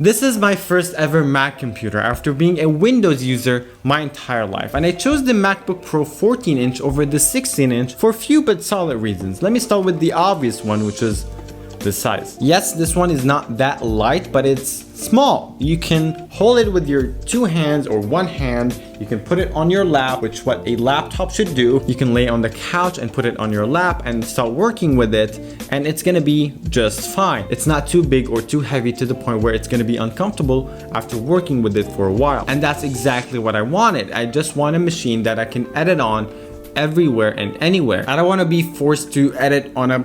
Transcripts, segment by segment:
This is my first ever Mac computer after being a Windows user my entire life, and I chose the MacBook Pro 14-inch over the 16-inch for a few but solid reasons. Let me start with the obvious one, which is the size. Yes, this one is not that light, but it's small. You can hold it with your two hands or one hand. You can put it on your lap, which is what a laptop should do. You can lay on the couch and put it on your lap and start working with it, and it's gonna be just fine. It's not too big or too heavy to the point where it's gonna be uncomfortable after working with it for a while. And that's exactly what I wanted. I just want a machine that I can edit on everywhere and anywhere. I don't wanna be forced to edit on a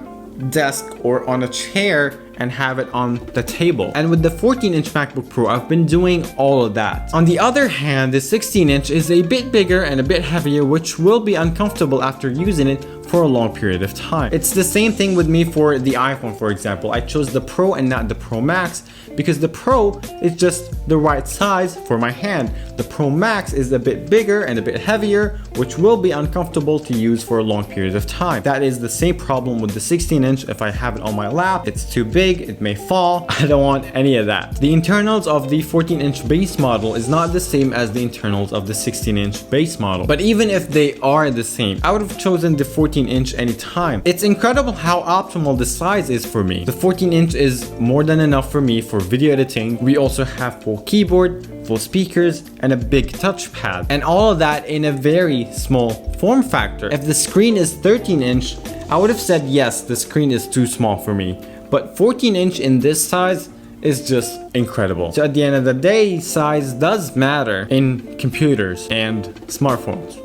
desk or on a chair and have it on the table. And with the 14-inch MacBook Pro, I've been doing all of that. On the other hand, the 16-inch is a bit bigger and a bit heavier, which will be uncomfortable after using it for a long period of time. It's the same thing with me for the iPhone, for example. I chose the Pro and not the Pro Max because the Pro is just the right size for my hand. The Pro Max is a bit bigger and a bit heavier, which will be uncomfortable to use for a long period of time. That is the same problem with the 16-inch. If I have it on my lap, it's too big, it may fall. I don't want any of that. The internals of the 14-inch base model is not the same as the internals of the 16-inch base model. But even if they are the same, I would have chosen the 14-inch anytime. It's incredible how optimal the size is for me. The 14-inch is more than enough for me for video editing. We also have full keyboard, full speakers, and a big touchpad. And all of that in a very small form factor. If the screen is 13-inch, I would have said yes, the screen is too small for me. But 14-inch in this size is just incredible. So at the end of the day, size does matter in computers and smartphones.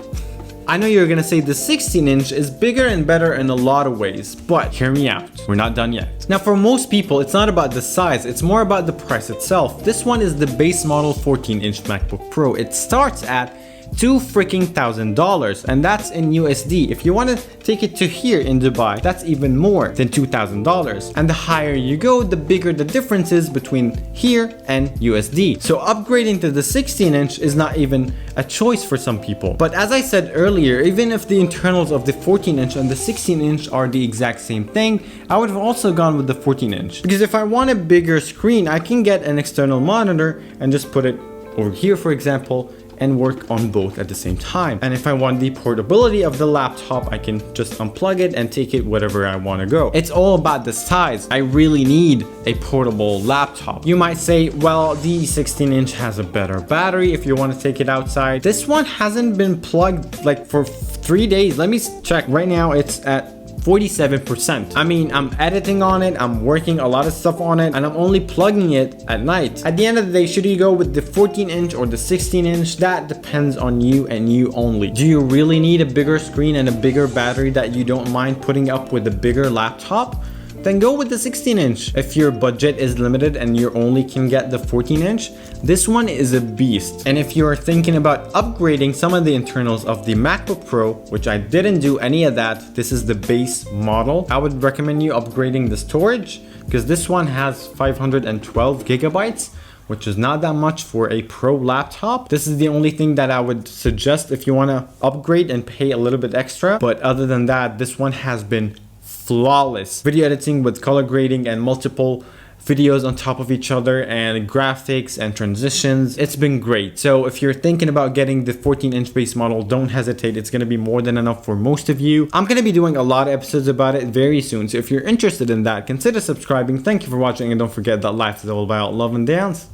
I know you're gonna say the 16-inch is bigger and better in a lot of ways, but hear me out, we're not done yet. Now for most people, it's not about the size, it's more about the price itself. This one is the base model 14-inch MacBook Pro. It starts at $2,000, and that's in USD. If you want to take it to here in Dubai, that's even more than $2,000. And the higher you go, the bigger the difference is between here and USD. So upgrading to the 16-inch is not even a choice for some people. But as I said earlier, even if the internals of the 14-inch and the 16-inch are the exact same thing, I would have also gone with the 14-inch. Because if I want a bigger screen, I can get an external monitor and just put it over here, for example, and work on both at the same time. And if I want the portability of the laptop, I can just unplug it and take it wherever I want to go. It's all about the size. I really need a portable laptop. You might say, well, the 16-inch has a better battery if you want to take it outside. This one hasn't been plugged like for 3 days. Let me check. Right now it's at 47%. I mean, I'm editing on it, I'm working a lot of stuff on it, and I'm only plugging it at night. At the end of the day, should you go with the 14-inch or the 16-inch? That depends on you and you only. Do you really need a bigger screen and a bigger battery that you don't mind putting up with a bigger laptop? Then go with the 16-inch. If your budget is limited and you only can get the 14-inch, this one is a beast. And if you're thinking about upgrading some of the internals of the MacBook Pro, which I didn't do any of that, this is the base model, I would recommend you upgrading the storage because this one has 512 gigabytes, which is not that much for a pro laptop. This is the only thing that I would suggest if you want to upgrade and pay a little bit extra. But other than that, this one has been flawless. Video editing with color grading and multiple videos on top of each other and graphics and transitions. It's been great. So if you're thinking about getting the 14-inch base model, don't hesitate. It's going to be more than enough for most of you. I'm going to be doing a lot of episodes about it very soon. So if you're interested in that, consider subscribing. Thank you for watching, and don't forget that life is all about love and dance.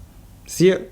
See you.